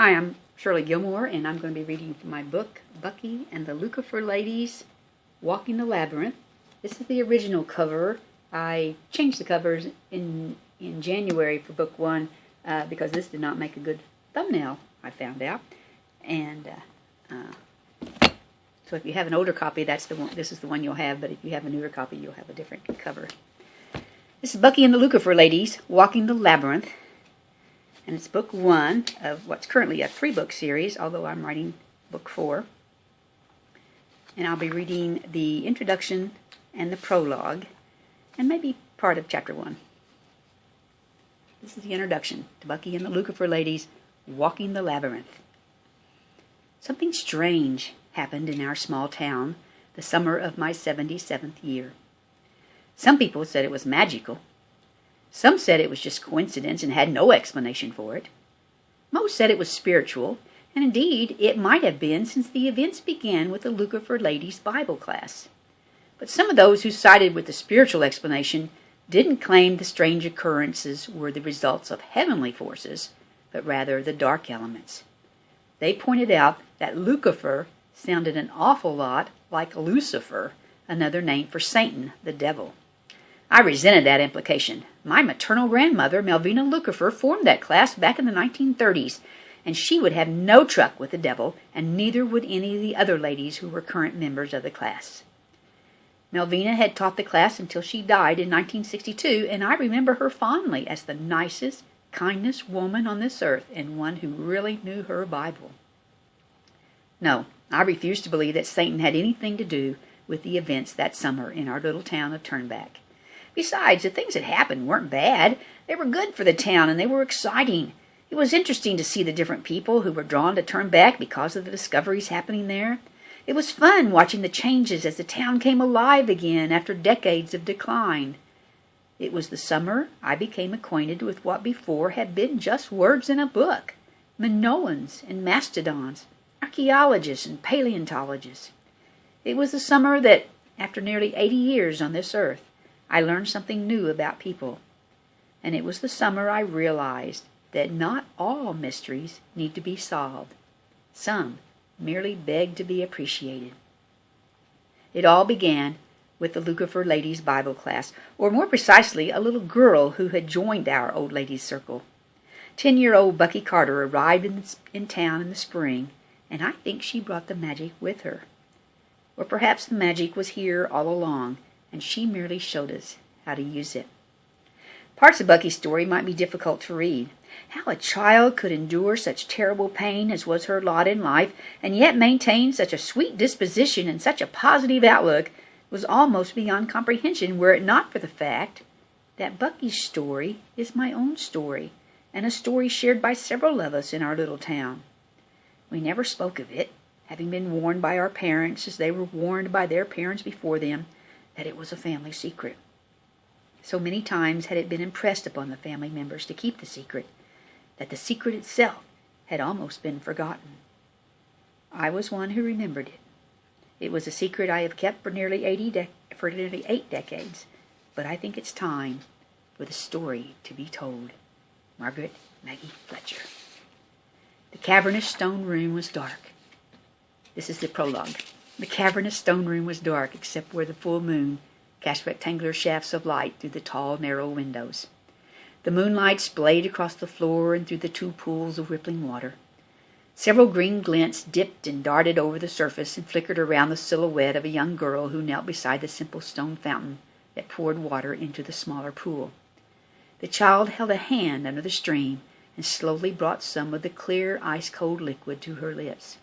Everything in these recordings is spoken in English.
Hi, I'm Shirley Gilmore, and I'm going to be reading from my book, Bucky and the Lukefahr Ladies, Walking the Labyrinth. This is the original cover. I changed the covers in January for book one because this did not make a good thumbnail, I found out. And so if you have an older copy, that's the one. This is the one you'll have, but if you have a newer copy, you'll have a different cover. This is Bucky and the Lukefahr Ladies, Walking the Labyrinth. And it's book one of what's currently a 3-book series, although I'm writing book 4. And I'll be reading the introduction and the prologue, and maybe part of chapter 1. This is the introduction to Bucky and the Lukefahr Ladies, Walking the Labyrinth. Something strange happened in our small town the summer of my 77th year. Some people said it was magical. Some said it was just coincidence and had no explanation for it. Most said it was spiritual, and indeed it might have been since the events began with the Lukefahr Ladies' Bible class. But some of those who sided with the spiritual explanation didn't claim the strange occurrences were the results of heavenly forces, but rather the dark elements. They pointed out that Lukefahr sounded an awful lot like Lucifer, another name for Satan, the devil. I resented that implication. My maternal grandmother, Melvina Lukefahr, formed that class back in the 1930s, and she would have no truck with the devil, and neither would any of the other ladies who were current members of the class. Melvina had taught the class until she died in 1962, and I remember her fondly as the nicest, kindest woman on this earth, and one who really knew her Bible. No, I refuse to believe that Satan had anything to do with the events that summer in our little town of Turnback. Besides, the things that happened weren't bad. They were good for the town, and they were exciting. It was interesting to see the different people who were drawn to Turnback because of the discoveries happening there. It was fun watching the changes as the town came alive again after decades of decline. It was the summer I became acquainted with what before had been just words in a book: Minoans and mastodons, archaeologists and paleontologists. It was the summer that, after nearly 80 years on this earth, I learned something new about people. And it was the summer I realized that not all mysteries need to be solved. Some merely beg to be appreciated. It all began with the Lukefahr Ladies' Bible class, or more precisely, a little girl who had joined our old ladies' circle. 10-year-old Bucky Carter arrived in town in the spring, and I think she brought the magic with her. Or perhaps the magic was here all along, and she merely showed us how to use it. Parts of Bucky's story might be difficult to read. How a child could endure such terrible pain as was her lot in life, and yet maintain such a sweet disposition and such a positive outlook, was almost beyond comprehension were it not for the fact that Bucky's story is my own story, and a story shared by several of us in our little town. We never spoke of it, having been warned by our parents, as they were warned by their parents before them, that it was a family secret. So many times had it been impressed upon the family members to keep the secret, that the secret itself had almost been forgotten. I was one who remembered it. It was a secret I have kept for nearly 8 decades, but I think it's time for the story to be told. Margaret Maggie Fletcher. The cavernous stone room was dark. This is the prologue. The cavernous stone room was dark, except where the full moon cast rectangular shafts of light through the tall, narrow windows. The moonlight splayed across the floor and through the 2 pools of rippling water. Several green glints dipped and darted over the surface and flickered around the silhouette of a young girl who knelt beside the simple stone fountain that poured water into the smaller pool. The child held a hand under the stream and slowly brought some of the clear, ice-cold liquid to her lips.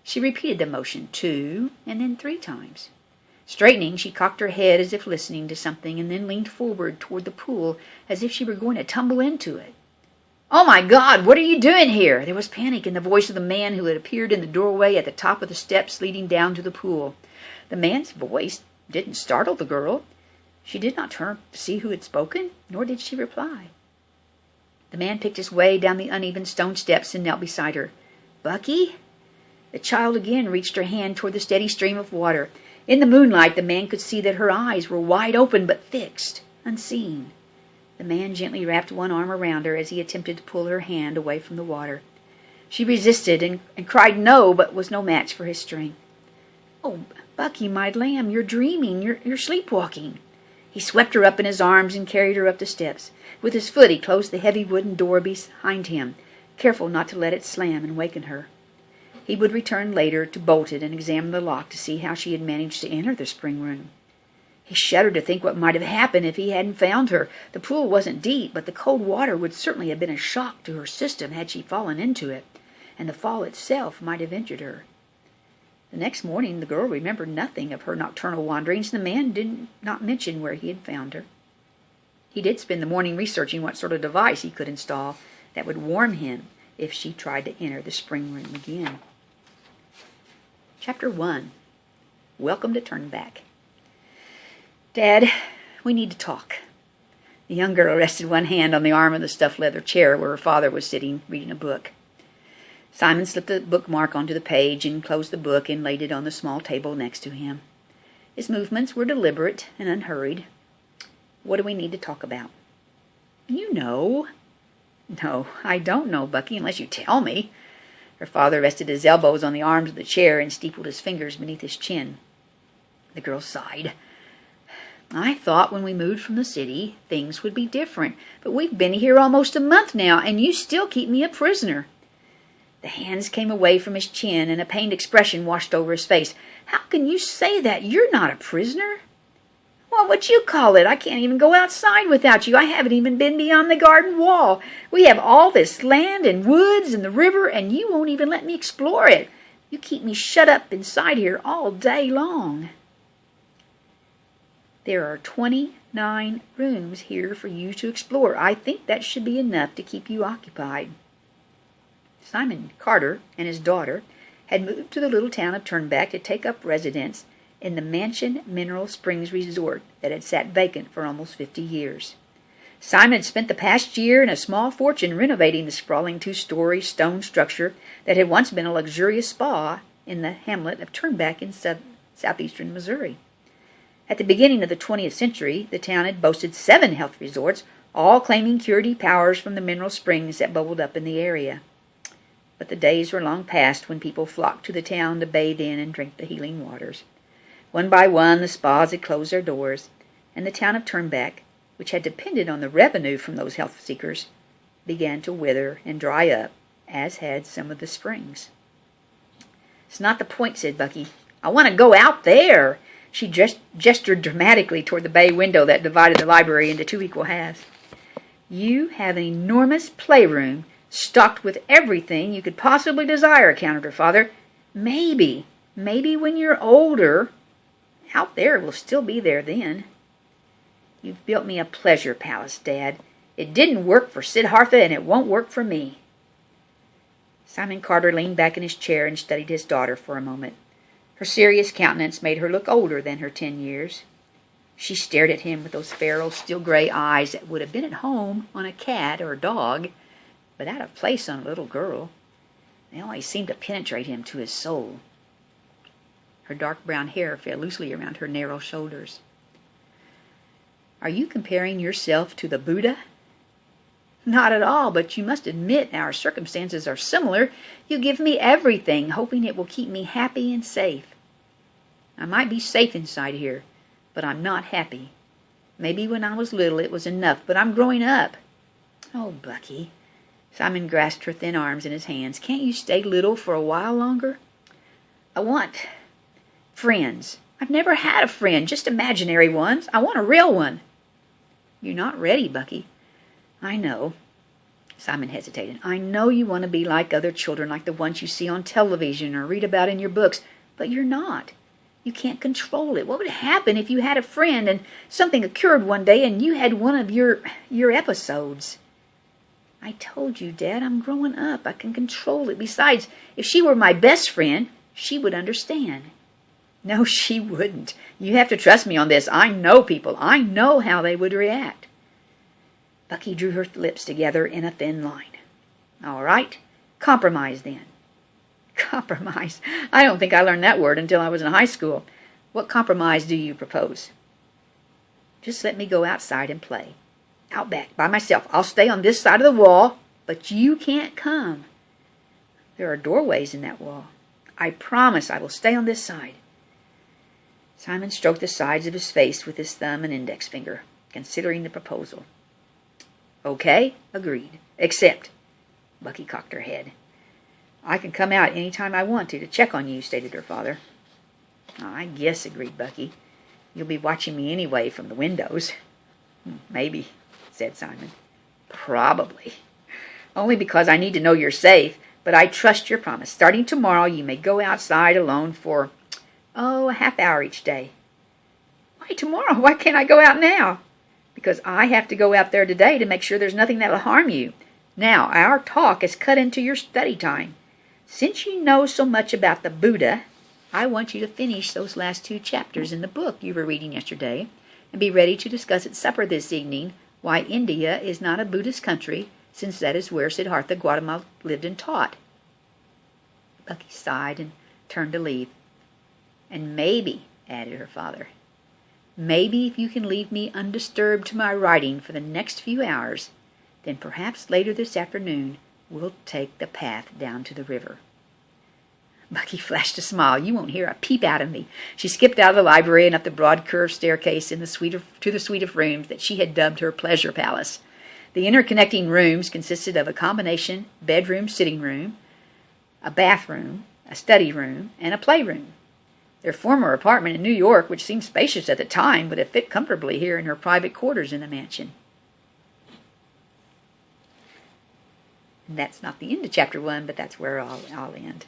She repeated the motion 2 and then 3 times. Straightening, she cocked her head as if listening to something, and then leaned forward toward the pool as if she were going to tumble into it. "Oh, my God, what are you doing here?" There was panic in the voice of the man who had appeared in the doorway at the top of the steps leading down to the pool. The man's voice didn't startle the girl. She did not turn to see who had spoken, nor did she reply. The man picked his way down the uneven stone steps and knelt beside her. "Bucky?" The child again reached her hand toward the steady stream of water. In the moonlight, the man could see that her eyes were wide open but fixed, unseen. The man gently wrapped one arm around her as he attempted to pull her hand away from the water. She resisted and cried no, but was no match for his strength. "Oh, Bucky, my lamb, you're dreaming. You're sleepwalking." He swept her up in his arms and carried her up the steps. With his foot he closed the heavy wooden door behind him, careful not to let it slam and waken her. He would return later to bolt it and examine the lock to see how she had managed to enter the spring room. He shuddered to think what might have happened if he hadn't found her. The pool wasn't deep, but the cold water would certainly have been a shock to her system had she fallen into it, and the fall itself might have injured her. The next morning the girl remembered nothing of her nocturnal wanderings, and the man did not mention where he had found her. He did spend the morning researching what sort of device he could install that would warn him if she tried to enter the spring room again. Chapter 1. Welcome to Turnback. "Dad, we need to talk." The young girl rested one hand on the arm of the stuffed leather chair where her father was sitting reading a book. Simon slipped a bookmark onto the page and closed the book and laid it on the small table next to him. His movements were deliberate and unhurried. "What do we need to talk about?" "You know." "No, I don't know, Bucky, unless you tell me." Her father rested his elbows on the arms of the chair and steepled his fingers beneath his chin. The girl sighed. "I thought when we moved from the city things would be different, but we've been here almost a month now, and you still keep me a prisoner." The hands came away from his chin, and a pained expression washed over his face. "How can you say that? You're not a prisoner." "What would you call it? I can't even go outside without you. I haven't even been beyond the garden wall. We have all this land and woods and the river, and you won't even let me explore it. You keep me shut up inside here all day long." "There are 29 rooms here for you to explore. I think that should be enough to keep you occupied." Simon Carter and his daughter had moved to the little town of Turnback to take up residence in the Mansion Mineral Springs Resort that had sat vacant for almost 50 years. Simon had spent the past year and a small fortune renovating the sprawling 2-story stone structure that had once been a luxurious spa in the hamlet of Turnback in southeastern Missouri. At the beginning of the 20th century, the town had boasted 7 health resorts, all claiming curative powers from the mineral springs that bubbled up in the area. But the days were long past when people flocked to the town to bathe in and drink the healing waters. One by one, the spas had closed their doors, and the town of Turnback, which had depended on the revenue from those health seekers, began to wither and dry up, as had some of the springs. "It's not the point," said Bucky. "I want to go out there." She gestured dramatically toward the bay window that divided the library into 2 equal halves. "You have an enormous playroom stocked with everything you could possibly desire," countered her father. Maybe when you're older, out there will still be there then." "You've built me a pleasure palace, Dad. It didn't work for Siddhartha, and it won't work for me." Simon Carter leaned back in his chair and studied his daughter for a moment. Her serious countenance made her look older than her 10 years. She stared at him with those feral, steel-gray eyes that would have been at home on a cat or a dog, but out of place on a little girl. They always seemed to penetrate him to his soul. Her dark brown hair fell loosely around her narrow shoulders. "Are you comparing yourself to the Buddha?" "Not at all, but you must admit our circumstances are similar. You give me everything, hoping it will keep me happy and safe." "I might be safe inside here, but I'm not happy. Maybe when I was little it was enough, but I'm growing up." "Oh, Bucky." Simon grasped her thin arms in his hands. "Can't you stay little for a while longer?" "I want friends. I've never had a friend, just imaginary ones. I want a real one." "You're not ready, Bucky." "I know." Simon hesitated. "I know you want to be like other children, like the ones you see on television or read about in your books, but you're not. You can't control it. What would happen if you had a friend and something occurred one day and you had one of your episodes?" "I told you, Dad, I'm growing up. I can control it. Besides, if she were my best friend, she would understand." "No, she wouldn't. You have to trust me on this. I know people. I know how they would react." Bucky drew her lips together in a thin line. "All right. Compromise, then." "Compromise? I don't think I learned that word until I was in high school. What compromise do you propose?" "Just let me go outside and play. Out back, by myself. I'll stay on this side of the wall, but you can't come." There are doorways in that wall. I promise I will stay on this side. Simon stroked the sides of his face with his thumb and index finger, considering the proposal. Okay, agreed. Except, Bucky cocked her head. I can come out any time I want to check on you, stated her father. I guess, agreed Bucky. You'll be watching me anyway from the windows. Maybe, said Simon. Probably. Only because I need to know you're safe, but I trust your promise. Starting tomorrow, you may go outside alone for, a half hour each day. Why tomorrow? Why can't I go out now? Because I have to go out there today to make sure there's nothing that'll harm you. Now, our talk is cut into your study time. Since you know so much about the Buddha, I want you to finish those last 2 chapters in the book you were reading yesterday and be ready to discuss at supper this evening why India is not a Buddhist country, since that is where Siddhartha Gautama lived and taught. Bucky sighed and turned to leave. And maybe, added her father, maybe if you can leave me undisturbed to my writing for the next few hours, then perhaps later this afternoon we'll take the path down to the river. Bucky flashed a smile. You won't hear a peep out of me. She skipped out of the library and up the broad curved staircase to the suite of rooms that she had dubbed her pleasure palace. The interconnecting rooms consisted of a combination bedroom, sitting room, a bathroom, a study room, and a playroom. Their former apartment in New York, which seemed spacious at the time, would have fit comfortably here in her private quarters in the mansion. And that's not the end of chapter 1, but that's where I'll end.